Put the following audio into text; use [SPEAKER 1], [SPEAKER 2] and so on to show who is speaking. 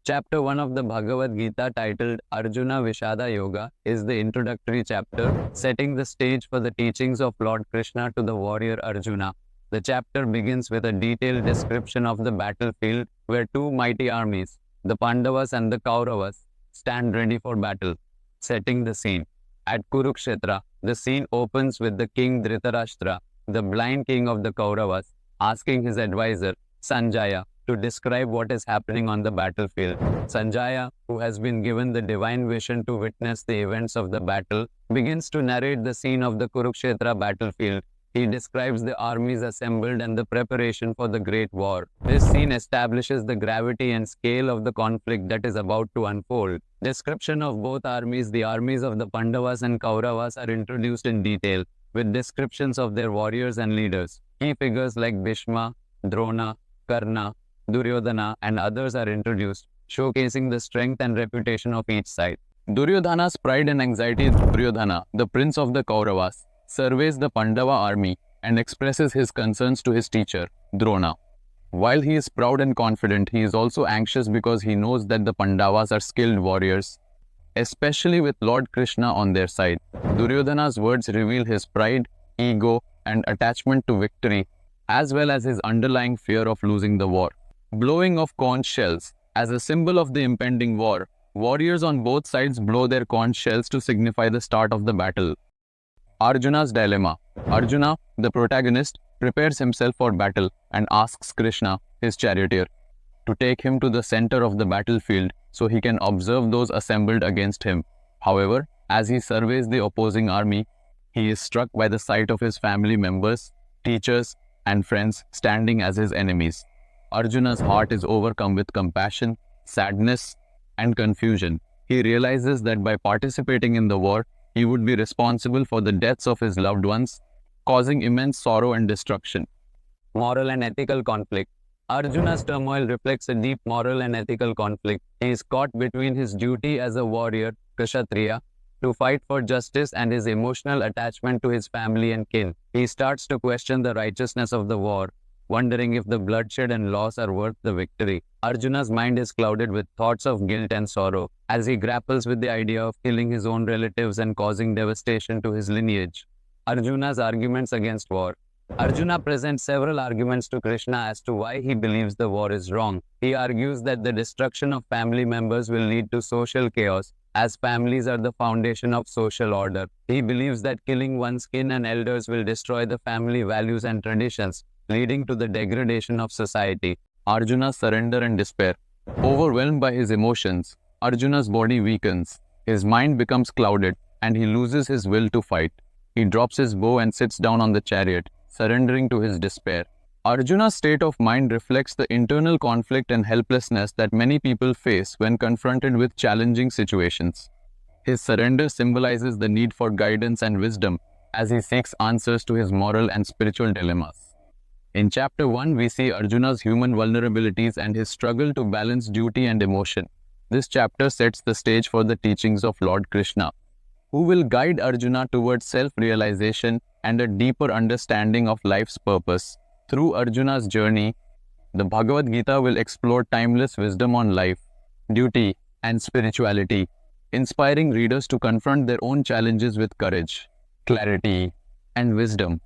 [SPEAKER 1] Chapter 1 of the Bhagavad Gita, titled Arjuna Vishada Yoga, is the introductory chapter, setting the stage for the teachings of Lord Krishna to the warrior Arjuna. The chapter begins with a detailed description of the battlefield where two mighty armies, the Pandavas and the Kauravas, stand ready for battle, setting the scene. At Kurukshetra, the scene opens with the king Dhritarashtra, the blind king of the Kauravas, asking his advisor, Sanjaya, to describe what is happening on the battlefield. Sanjaya, who has been given the divine vision to witness the events of the battle, begins to narrate the scene of the Kurukshetra battlefield. He describes the armies assembled and the preparation for the great war. This scene establishes the gravity and scale of the conflict that is about to unfold. Description of both armies, the armies of the Pandavas and Kauravas, are introduced in detail, with descriptions of their warriors and leaders. Key figures like Bhishma, Drona, Karna, Duryodhana, and others are introduced, showcasing the strength and reputation of each side. Duryodhana's pride and anxiety. Duryodhana, the prince of the Kauravas, surveys the Pandava army and expresses his concerns to his teacher, Drona. While he is proud and confident, he is also anxious because he knows that the Pandavas are skilled warriors, especially with Lord Krishna on their side. Duryodhana's words reveal his pride, ego, and attachment to victory, as well as his underlying fear of losing the war. Blowing of conch shells. As a symbol of the impending war, warriors on both sides blow their conch shells to signify the start of the battle. Arjuna's dilemma. Arjuna, the protagonist, prepares himself for battle and asks Krishna, his charioteer, to take him to the center of the battlefield so he can observe those assembled against him. However, as he surveys the opposing army, he is struck by the sight of his family members, teachers, and friends standing as his enemies. Arjuna's heart is overcome with compassion, sadness, and confusion. He realizes that by participating in the war, he would be responsible for the deaths of his loved ones, causing immense sorrow and destruction. Moral and ethical conflict. Arjuna's turmoil reflects a deep moral and ethical conflict. He is caught between his duty as a warrior, Kshatriya, to fight for justice, and his emotional attachment to his family and kin. He starts to question the righteousness of the war, wondering if the bloodshed and loss are worth the victory. Arjuna's mind is clouded with thoughts of guilt and sorrow as he grapples with the idea of killing his own relatives and causing devastation to his lineage. Arjuna's arguments against war. Arjuna presents several arguments to Krishna as to why he believes the war is wrong. He argues that the destruction of family members will lead to social chaos, as families are the foundation of social order. He believes that killing one's kin and elders will destroy the family values and traditions, leading to the degradation of society. Arjuna's surrender and despair. Overwhelmed by his emotions, Arjuna's body weakens, his mind becomes clouded, and he loses his will to fight. He drops his bow and sits down on the chariot, surrendering to his despair. Arjuna's state of mind reflects the internal conflict and helplessness that many people face when confronted with challenging situations. His surrender symbolizes the need for guidance and wisdom as he seeks answers to his moral and spiritual dilemmas. In Chapter 1, we see Arjuna's human vulnerabilities and his struggle to balance duty and emotion. This chapter sets the stage for the teachings of Lord Krishna, who will guide Arjuna towards self-realization and a deeper understanding of life's purpose. Through Arjuna's journey, the Bhagavad Gita will explore timeless wisdom on life, duty, and spirituality, inspiring readers to confront their own challenges with courage, clarity, and wisdom.